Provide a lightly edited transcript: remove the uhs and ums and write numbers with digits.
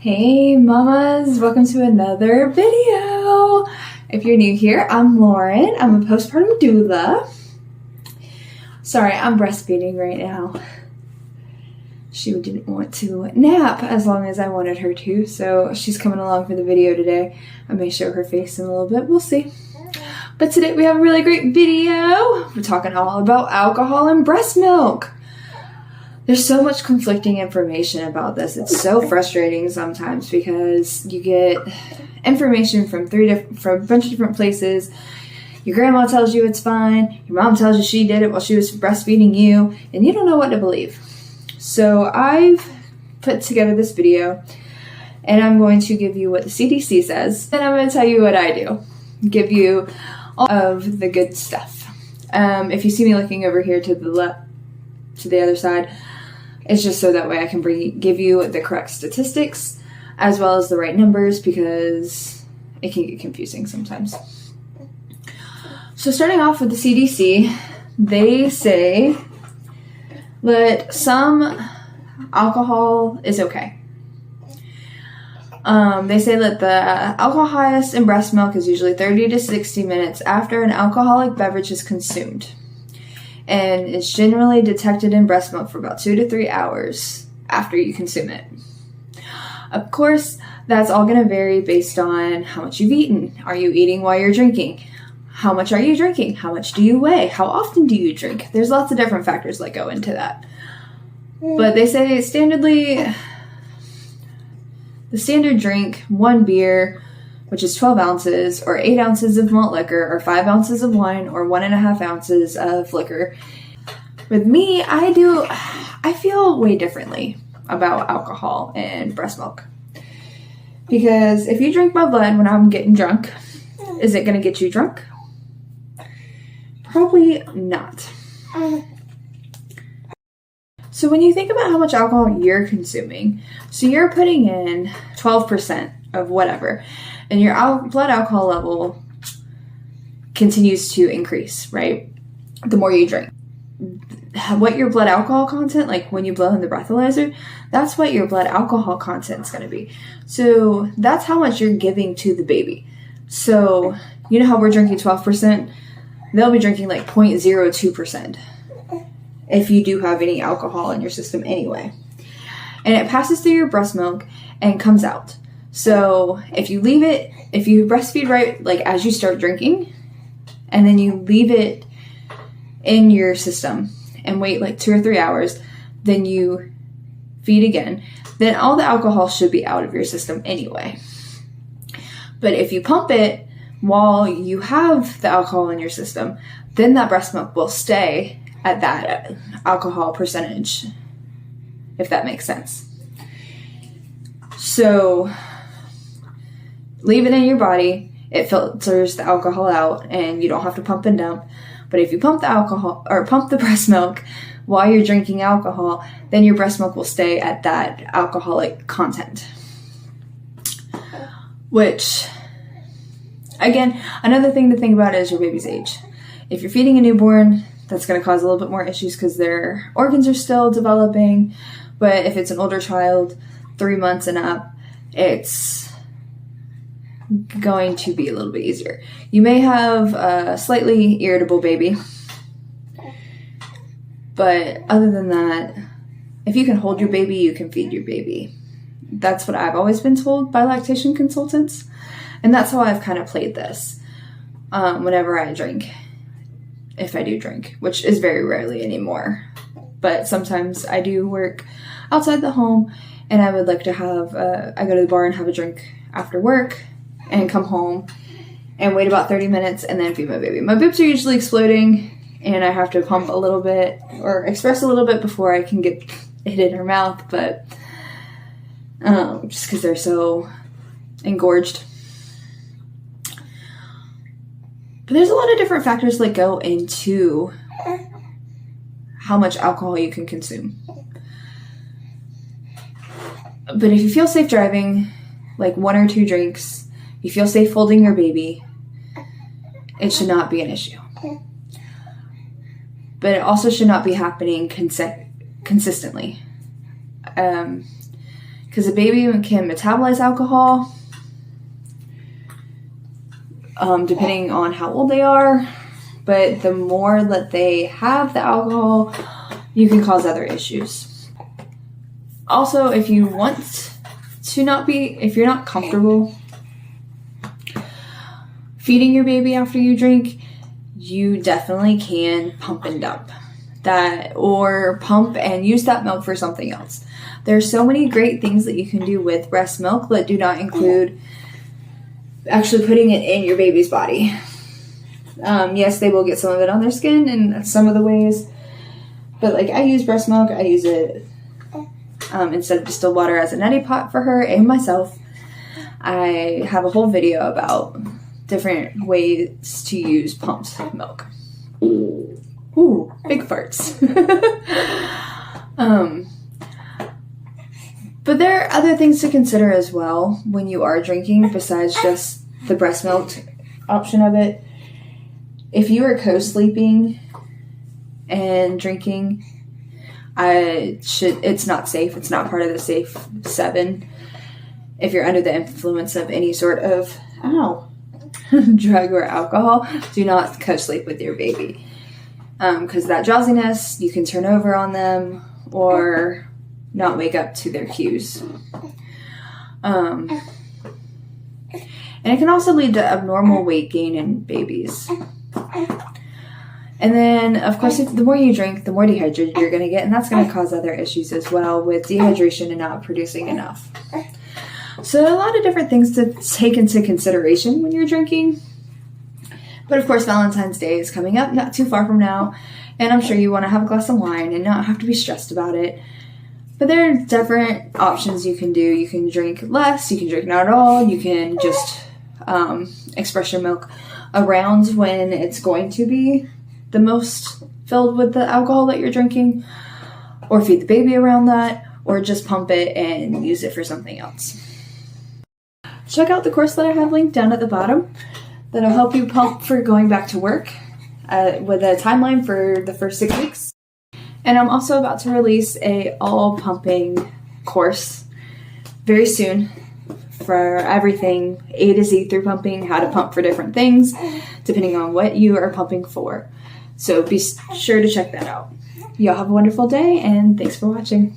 Hey mamas, welcome to another video. If you're new here, I'm Lauren. I'm a postpartum doula. Sorry, I'm breastfeeding right now. She didn't want to nap as long as I wanted her to, so she's coming along for the video today. I may show her face in a little bit, we'll see. But today we have a really great video. We're talking all about alcohol and breast milk. There's so much conflicting information about this. It's so frustrating sometimes because you get information from a bunch of different places. Your grandma tells you it's fine. Your mom tells you she did it while she was breastfeeding you, and you don't know what to believe. So I've put together this video, and I'm going to give you what the CDC says, and I'm going to tell you what I do. Give you all of the good stuff. If you see me looking over here to the left, to the other side, it's just so that way I can give you the correct statistics as well as the right numbers, because it can get confusing sometimes. So starting off with the CDC, they say that some alcohol is okay. They say that the alcohol highest in breast milk is usually 30 to 60 minutes after an alcoholic beverage is consumed. And it's generally detected in breast milk for about 2 to 3 hours after you consume it. Of course, that's all going to vary based on how much you've eaten. Are you eating while you're drinking? How much are you drinking? How much do you weigh? How often do you drink? There's lots of different factors that go into that. But they say the standard drink, 1 beer, which is 12 ounces, or 8 ounces of malt liquor, or 5 ounces of wine, or 1.5 ounces of liquor. With me, I feel way differently about alcohol and breast milk. Because if you drink my blood when I'm getting drunk, is it going to get you drunk? Probably not. So when you think about how much alcohol you're consuming, so you're putting in 12% of whatever, and your blood alcohol level continues to increase, right? The more you drink. What your blood alcohol content, like when you blow in the breathalyzer, that's what your blood alcohol content is going to be. So that's how much you're giving to the baby. So you know how we're drinking 12%? They'll be drinking like 0.02% if you do have any alcohol in your system anyway. And it passes through your breast milk and comes out. So if you breastfeed right, like as you start drinking, and then you leave it in your system and wait like 2 or 3 hours, then you feed again, then all the alcohol should be out of your system anyway. But if you pump it while you have the alcohol in your system, then that breast milk will stay at that alcohol percentage, if that makes sense. So leave it in your body, it filters the alcohol out, and you don't have to pump and dump. But if you pump the alcohol or pump the breast milk while you're drinking alcohol, then your breast milk will stay at that alcoholic content. Which, again, another thing to think about is your baby's age. If you're feeding a newborn, that's going to cause a little bit more issues because their organs are still developing. But if it's an older child, 3 months and up, it's going to be a little bit easier. You may have a slightly irritable baby, but other than that, if you can hold your baby, you can feed your baby. That's what I've always been told by lactation consultants, and that's how I've kind of played this whenever I drink, if I do drink, which is very rarely anymore. But sometimes I do work outside the home, and I would like to have I go to the bar and have a drink after work, and come home and wait about 30 minutes and then feed my baby. My boobs are usually exploding, and I have to pump a little bit or express a little bit before I can get it in her mouth, but just because they're so engorged. But there's a lot of different factors that go into how much alcohol you can consume. But if you feel safe driving, like 1 or 2 drinks, you feel safe holding your baby, it should not be an issue. But it also should not be happening consistently. because a baby can metabolize alcohol depending on how old they are, but the more that they have the alcohol, you can cause other issues. Also, if you want to if you're not comfortable feeding your baby after you drink, you definitely can pump and dump that, or pump and use that milk for something else. There's so many great things that you can do with breast milk that do not include actually putting it in your baby's body. Yes, they will get some of it on their skin in some of the ways, but like I use breast milk, I use it instead of distilled water as a neti pot for her and myself. I have a whole video about different ways to use pumped milk. Ooh, big farts. But there are other things to consider as well when you are drinking besides just the breast milk option of it. If you are co-sleeping and drinking, it's not safe. It's not part of the safe 7. If you're under the influence of any sort of drug or alcohol, do not co-sleep with your baby. Because that drowsiness, you can turn over on them or not wake up to their cues. And it can also lead to abnormal weight gain in babies. And then, of course, the more you drink, the more dehydrated you're going to get, and that's going to cause other issues as well with dehydration and not producing enough. So a lot of different things to take into consideration when you're drinking. But of course, Valentine's Day is coming up not too far from now, and I'm sure you want to have a glass of wine and not have to be stressed about it. But there are different options you can do. You can drink less, you can drink not at all, you can just express your milk around when it's going to be the most filled with the alcohol that you're drinking, or feed the baby around that, or just pump it and use it for something else. Check out the course that I have linked down at the bottom that'll help you pump for going back to work with a timeline for the first 6 weeks. And I'm also about to release a all pumping course very soon for everything A to Z through pumping, how to pump for different things, depending on what you are pumping for. So be sure to check that out. Y'all have a wonderful day, and thanks for watching.